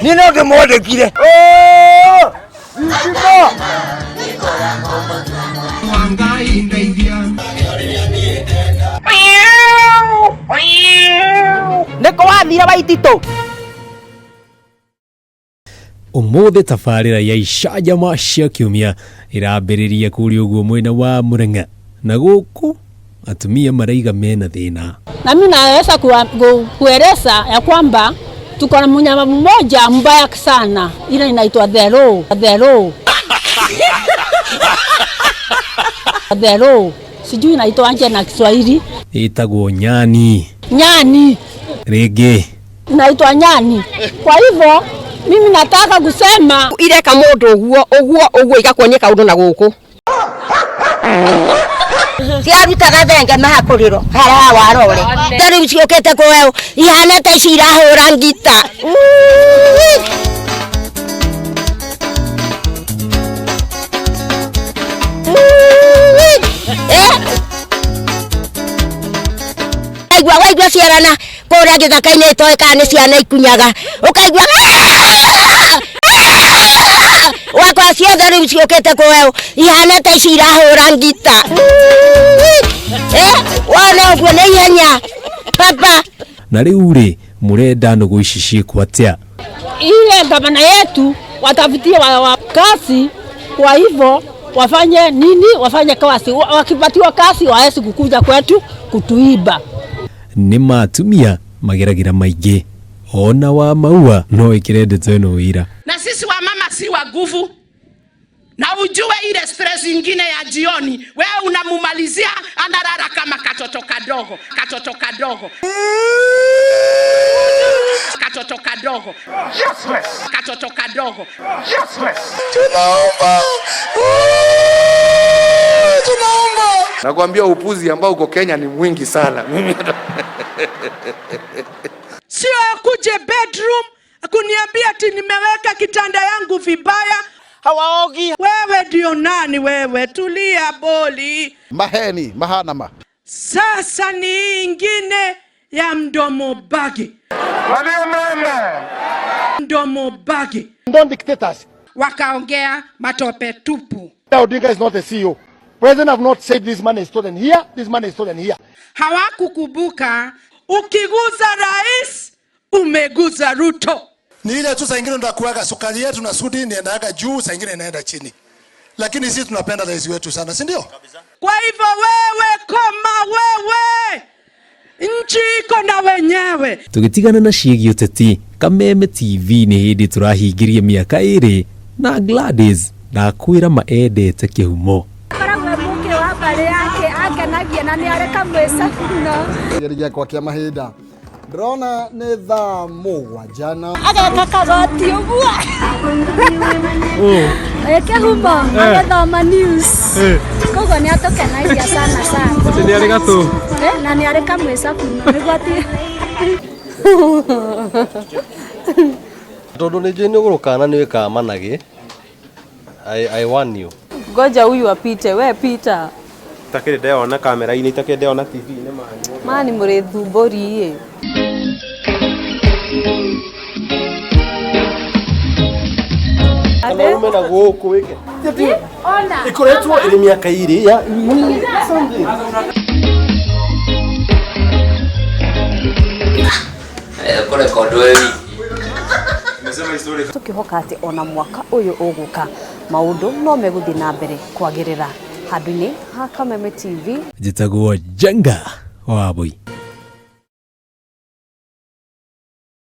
Ni no ndimwandikire. Wangai ndeithia. Niko wathira Waititu. Umuthi tabarĩra ya icanjama cia kiumia irambĩrĩria kũrĩa ũguo mwena wa Murang'a, na gũkũ atumia maraiga mena thĩna. Na mimi naweza kueleza ya kwamba tuko na mnyama mmoja mbaya sana, ile inaitwa dhero. Dhero sijui inaitwa anje na Kiswahili. Itagwo nyani. Nyani rege inaitwa nyani. Kwa hivyo mimi nataka kusema ile kama oguo ikakuonyeka kaundu na guku. Siarutaga thenge mahakuriro hara warore. Tari uciokete kweo ihana ta cirahura ngita. Waigua ciarana kuria githaka-ini itoeka ni ciana ikunyaga ukaigua wakwa ciothe riu ciokete kweo ihana ta cirahura ngita. Wana uguo ni ihenya papa. Na riu ri murenda nũgũ ici ciĩkwo atia? Ile gavana yetu watafutie kazi, kwa hivyo wafanye nini? Wafanye kazi, wakipatiwa kazi waesi kukuja kwetu kutuiba. Ni matumia mageragira maingĩ, ona wa maua no ikirendete no wira. Na sisi wa mama si wa nguvu, na ujue ile stress ingine ya jioni wewe unamumalizia analala kama katoto kadogo. Tunaomba. Nakwambia upuzi ambao uko Kenya ni mwingi sana. Sio akuje bedroom kuniambia ati nimeweka kitanda yangu vibaya. Hawaogi. Wewe ndio nani wewe? Tulia boli. Maheni, mahanama. Sasa ni ingine ya mdomo bagi. Mdomo bagi. Don't dictators. Wakaongea matope tupu. Odinga is not a CEO. President have not said this money is stolen here, this money is stolen here. Hawakukubuka ukiguza rais umeguza Ruto. Ni ile tu saa ingine ndo kuaga sukari yetu na sudi inaenda juu, saa ingine inaenda chini. Lakini sisi tunapenda rais wetu sana, si ndio? Kwa hivyo wewe koma wewe. Nchi iko na wenyewe. Tugitigana na ciĩgiĩ ũteti, Kameme TV nĩ hĩndĩ tũrahingirie mĩaka 2 na Gladys ndakwĩra maendete kĩhumo. Mke wa bale yake akenagia na niareka mwesa kuno. Gerija kwa kia mahinda. Drona nĩ thaa 7 Ageka karoti uguo. Eke humo agathoma news. Kogo ni atokenagia sana. Ati ni areka tu. Na ni areka mwesa kuno. Nigwati. Tondu ni jeni gurukana ni weka manage. I warn you. Ngoja huyu apite, we pita. Takire ndeona kamera-ini, itakire ndeona TV-ini mani mũrĩthumbũri ĩ. Kana umena gũkũ wĩke. Ona. Ikoretwo ĩrĩ mĩaka 2 ya Kore kodweli. Tukihoka ati ona mwaka uyu uguka maundu no meguthi na mbere kwagirira handu-ini ha Kameme TV. Njĩtagwo Jenga Wambui.